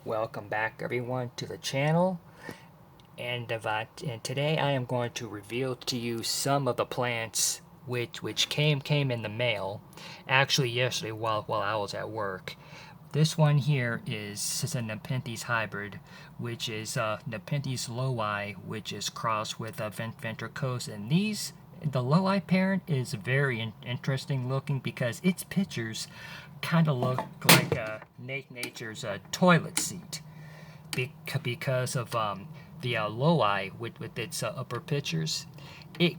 Welcome back everyone to the channel, and today I am going to reveal to you some of the plants which came in the mail actually yesterday while I was at work. This one here is a Nepenthes hybrid, which is Nepenthes lowii, which is crossed with ventricosa, and the lowii parent is very interesting looking because its pictures kind of look like nature's toilet seat because of the lowii with its upper pictures. It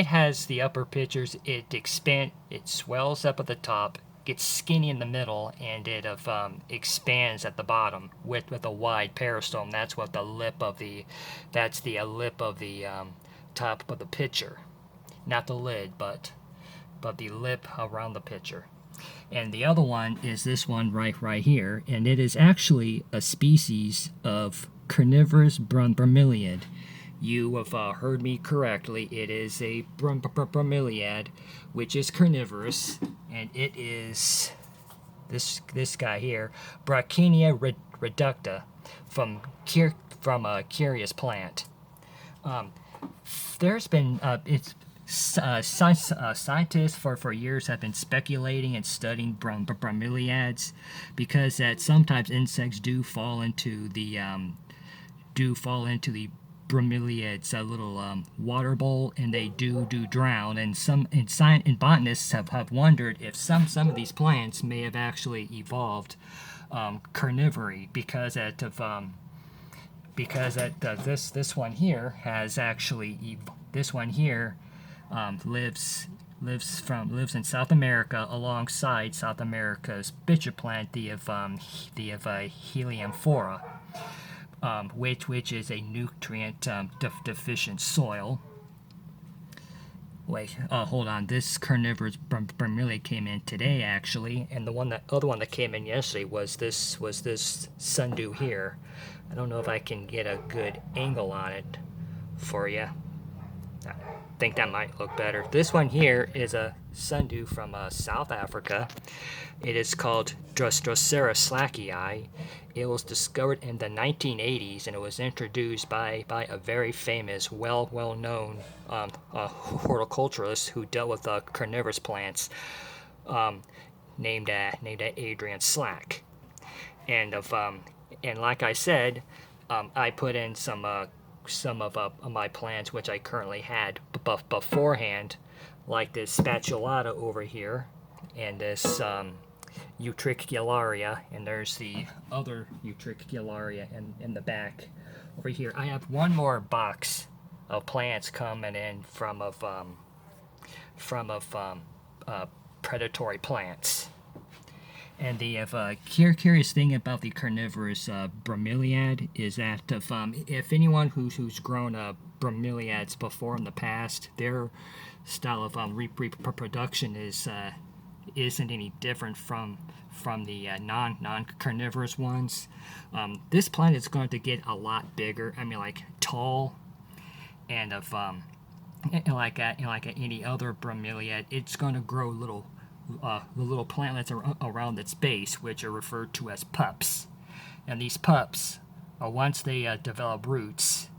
has the upper pictures. It swells up at the top, gets skinny in the middle, and it expands at the bottom with a wide peristome. That's the lip of the top of the pitcher, not the lid, but the lip around the pitcher. And the other one is this one right here, and it is actually a species of Carnivorous bromeliad. You have heard me correctly. It is a bromeliad, which is carnivorous, and it is this guy here, Brachynia reducta, from a curious plant. There's been scientists for years have been speculating and studying bromeliads because that sometimes insects do fall into the bromeliad's little water bowl, and they do drown. And botanists have wondered if some of these plants may have actually evolved carnivory because this one here has actually this one here lives in South America alongside South America's pitcher plant, the helianthera, which is a nutrient deficient soil. Wait, hold on. This carnivorous bromeliad came in today actually, and the other one that came in yesterday was this sundew here. I don't know if I can get a good angle on it for you. I think that might look better. This one here is a sundew from South Africa. It is called Drosera slackii. It was discovered in the 1980s, and it was introduced by a very famous, well-known horticulturalist who dealt with carnivorous plants, named Adrian Slack. And like I said, I put in some of my plants which I currently had beforehand, like this spatulata over here, and this utricularia, and there's the other utricularia in the back over here. I have one more box of plants coming in from predatory plants. And the curious thing about the carnivorous bromeliad is that if anyone who's grown bromeliads before in the past, their style of reproduction isn't any different from the non-carnivorous ones. This plant is going to get a lot bigger. I mean, like tall, and like any other bromeliad, it's going to grow the little plantlets around its base, which are referred to as pups. And these pups, once they develop roots,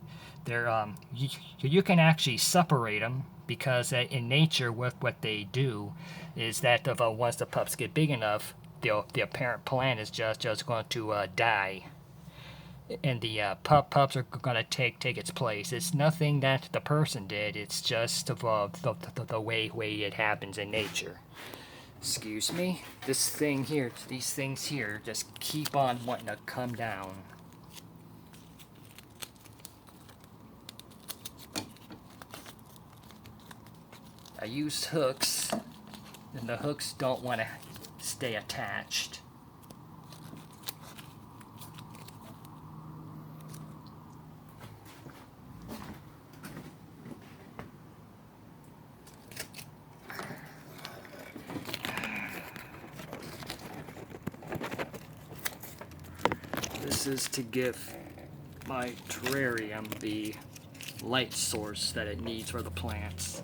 you can actually separate them, because in nature what they do is that once the pups get big enough, the parent plant is just going to die, and the pups are going to take its place. It's nothing that the person did. It's just the way it happens in nature. Excuse me. These things here just keep on wanting to come down. I used hooks, and the hooks don't want to stay attached. This is to give my terrarium the light source that it needs for the plants.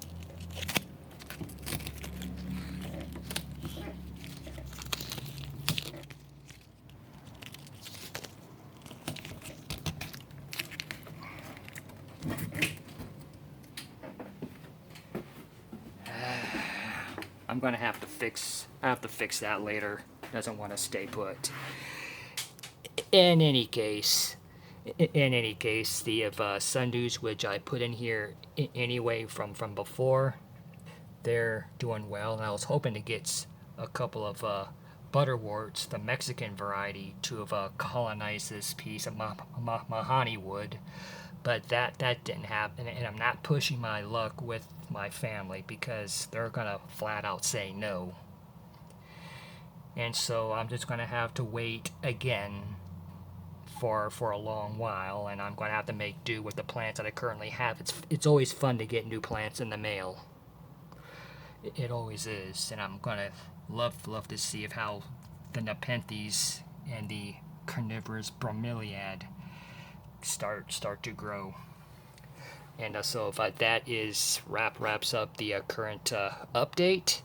gonna have to fix. I have to fix that later. Doesn't want to stay put. In any case, the sundews which I put in here anyway from before, they're doing well, and I was hoping to get a couple of butterworts, the Mexican variety, to have colonized this piece of mahogany wood, but that didn't happen, and I'm not pushing my luck with my family because they're gonna flat out say no. And so I'm just gonna have to wait again for a long while, and I'm gonna have to make do with the plants that I currently have. It's always fun to get new plants in the mail. It always is, and I'm gonna love to see if how the Nepenthes and the Carnivorous bromeliad start to grow. And so if that is wraps up the current update.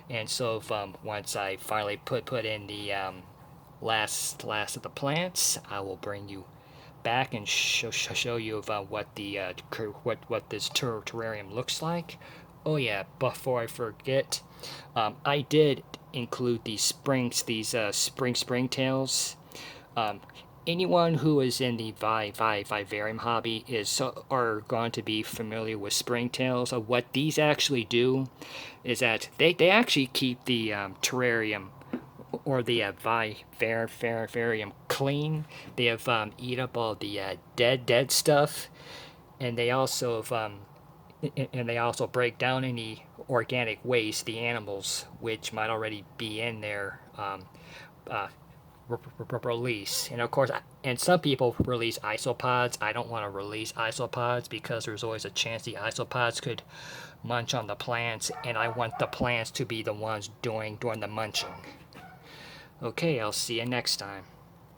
And so if, once I finally put in the last of the plants, I will bring you back and show you about what the what this terrarium looks like. Oh yeah, before I forget, I did include these springtails. Anyone who is in the vivarium hobby are going to be familiar with springtails. What these actually do is that they actually keep the terrarium or the vivarium clean. They have eat up all the dead stuff, and they also break down any organic waste, the animals which might already be in there. Uh, Release, and of course, and some people release isopods. I don't want to release isopods because there's always a chance the isopods could munch on the plants, and I want the plants to be the ones doing the munching. Okay, I'll see you next time.